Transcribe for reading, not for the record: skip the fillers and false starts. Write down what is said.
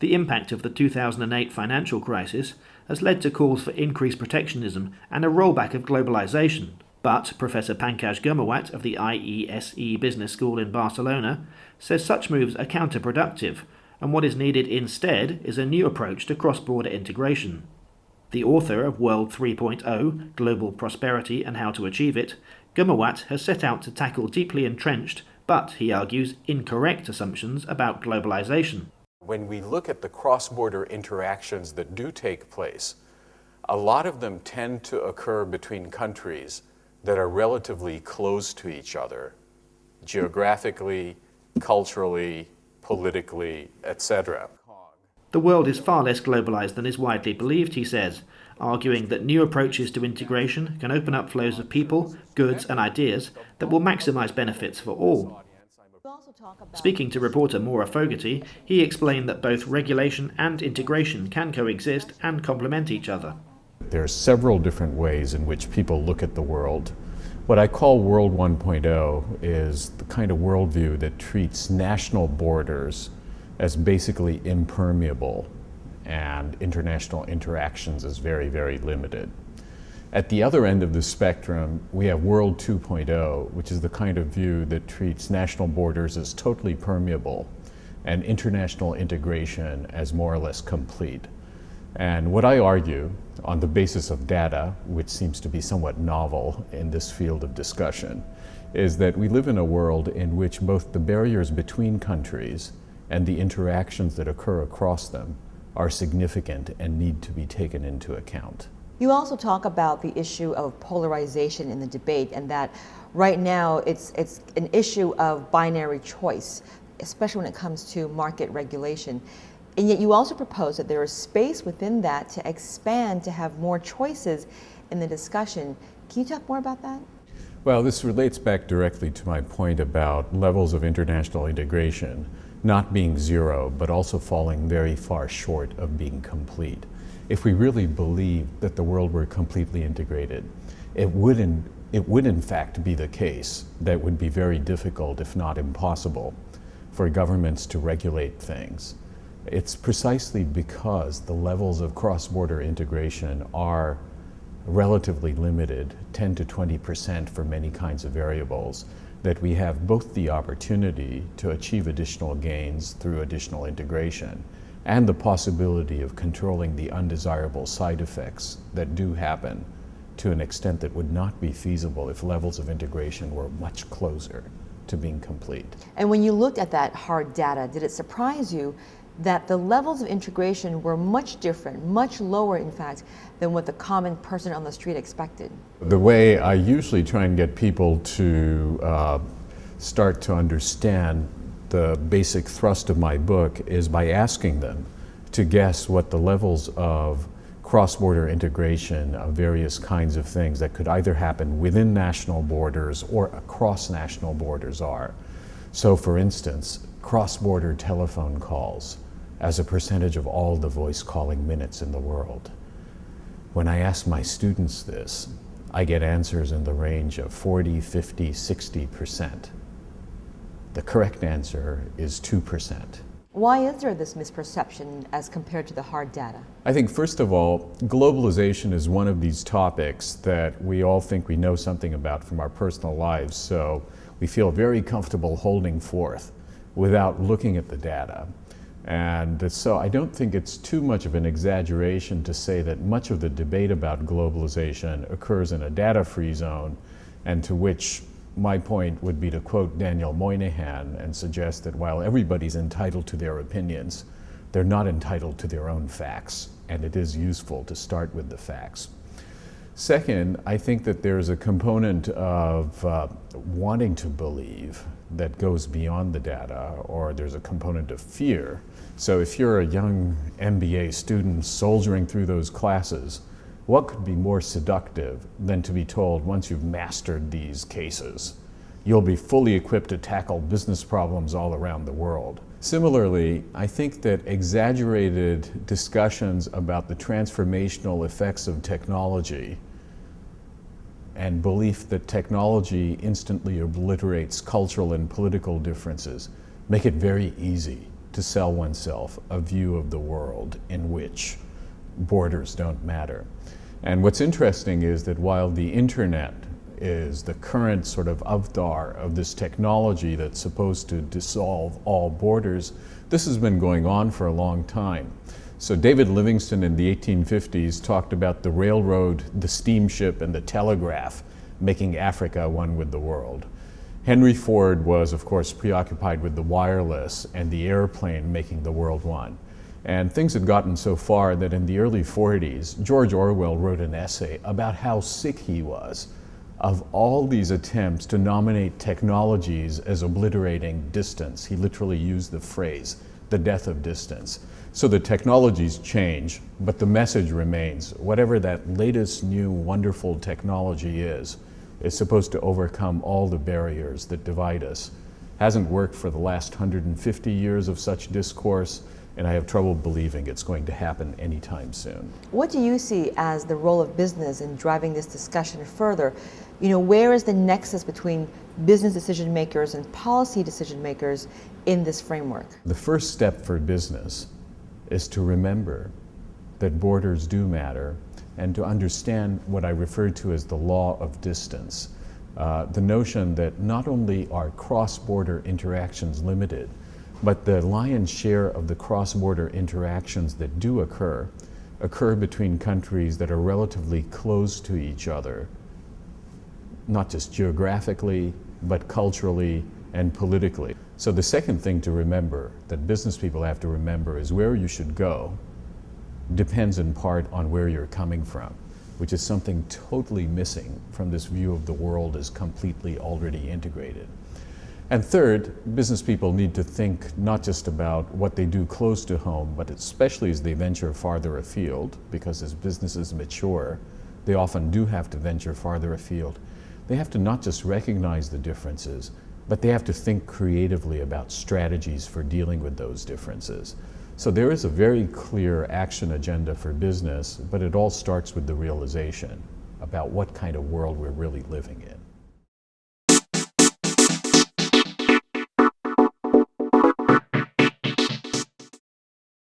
The impact of the 2008 financial crisis has led to calls for increased protectionism and a rollback of globalisation. But Professor Pankaj Ghemawat of the IESE Business School in Barcelona says such moves are counterproductive, and what is needed instead is a new approach to cross-border integration. The author of World 3.0, Global Prosperity and How to Achieve It, Ghemawat has set out to tackle deeply entrenched, but, he argues, incorrect assumptions about globalisation. When we look at the cross-border interactions that do take place, a lot of them tend to occur between countries that are relatively close to each other, geographically, culturally, politically, etc. The world is far less globalised than is widely believed, he says, arguing that new approaches to integration can open up flows of people, goods and ideas that will maximise benefits for all. Speaking to reporter Maura Fogarty, he explained that both regulation and integration can coexist and complement each other. There are several different ways in which people look at the world. What I call World 1.0 is the kind of worldview that treats national borders as basically impermeable and international interactions as very, very limited. At the other end of the spectrum, we have World 2.0, which is the kind of view that treats national borders as totally permeable and international integration as more or less complete. And what I argue, on the basis of data, which seems to be somewhat novel in this field of discussion, is that we live in a world in which both the barriers between countries and the interactions that occur across them are significant and need to be taken into account. You also talk about the issue of polarization in the debate, and that right now it's an issue of binary choice, especially when it comes to market regulation. And yet you also propose that there is space within that to expand, to have more choices in the discussion. Can you talk more about that? Well, this relates back directly to my point about levels of international integration not being zero, but also falling very far short of being complete. If we really believed that the world were completely integrated, it would in fact be the case that it would be very difficult, if not impossible, for governments to regulate things. It's precisely because the levels of cross-border integration are relatively limited, 10 to 20% for many kinds of variables, that we have both the opportunity to achieve additional gains through additional integration and the possibility of controlling the undesirable side effects that do happen to an extent that would not be feasible if levels of integration were much closer to being complete. And when you looked at that hard data, did it surprise you that the levels of integration were much different, much lower in fact, than what the common person on the street expected? The way I usually try and get people to start to understand the basic thrust of my book is by asking them to guess what the levels of cross-border integration of various kinds of things that could either happen within national borders or across national borders are. So for instance, cross-border telephone calls as a percentage of all the voice calling minutes in the world. When I ask my students this, I get answers in the range of 40, 50, 60%. The correct answer is 2%. Why is there this misperception as compared to the hard data? I think first of all, globalization is one of these topics that we all think we know something about from our personal lives, so we feel very comfortable holding forth without looking at the data. And so I don't think it's too much of an exaggeration to say that much of the debate about globalization occurs in a data-free zone, and to which my point would be to quote Daniel Moynihan and suggest that while everybody's entitled to their opinions, they're not entitled to their own facts, and it is useful to start with the facts. Second, I think that there's a component of wanting to believe that goes beyond the data, or there's a component of fear. So if you're a young MBA student soldiering through those classes, what could be more seductive than to be told once you've mastered these cases, you'll be fully equipped to tackle business problems all around the world? Similarly, I think that exaggerated discussions about the transformational effects of technology and belief that technology instantly obliterates cultural and political differences make it very easy to sell oneself a view of the world in which borders don't matter. And what's interesting is that while the internet is the current sort of avatar of this technology that's supposed to dissolve all borders, this has been going on for a long time. So David Livingstone in the 1850s talked about the railroad, the steamship, and the telegraph making Africa one with the world. Henry Ford was, of course, preoccupied with the wireless and the airplane making the world one. And things had gotten so far that in the early 40s, George Orwell wrote an essay about how sick he was of all these attempts to nominate technologies as obliterating distance. He literally used the phrase, the death of distance. So the technologies change, but the message remains. Whatever that latest new wonderful technology is supposed to overcome all the barriers that divide us. Hasn't worked for the last 150 years of such discourse, and I have trouble believing it's going to happen anytime soon. What do you see as the role of business in driving this discussion further? Where is the nexus between business decision makers and policy decision makers in this framework? The first step for business is to remember that borders do matter and to understand what I refer to as the law of distance. The notion that not only are cross-border interactions limited, but the lion's share of the cross-border interactions that do occur between countries that are relatively close to each other, not just geographically, but culturally and politically. So the second thing to remember, that business people have to remember, is where you should go depends in part on where you're coming from, which is something totally missing from this view of the world as completely already integrated. And third, business people need to think not just about what they do close to home, but especially as they venture farther afield, because as businesses mature, they often do have to venture farther afield. They have to not just recognize the differences, but they have to think creatively about strategies for dealing with those differences. So there is a very clear action agenda for business, but it all starts with the realization about what kind of world we're really living in.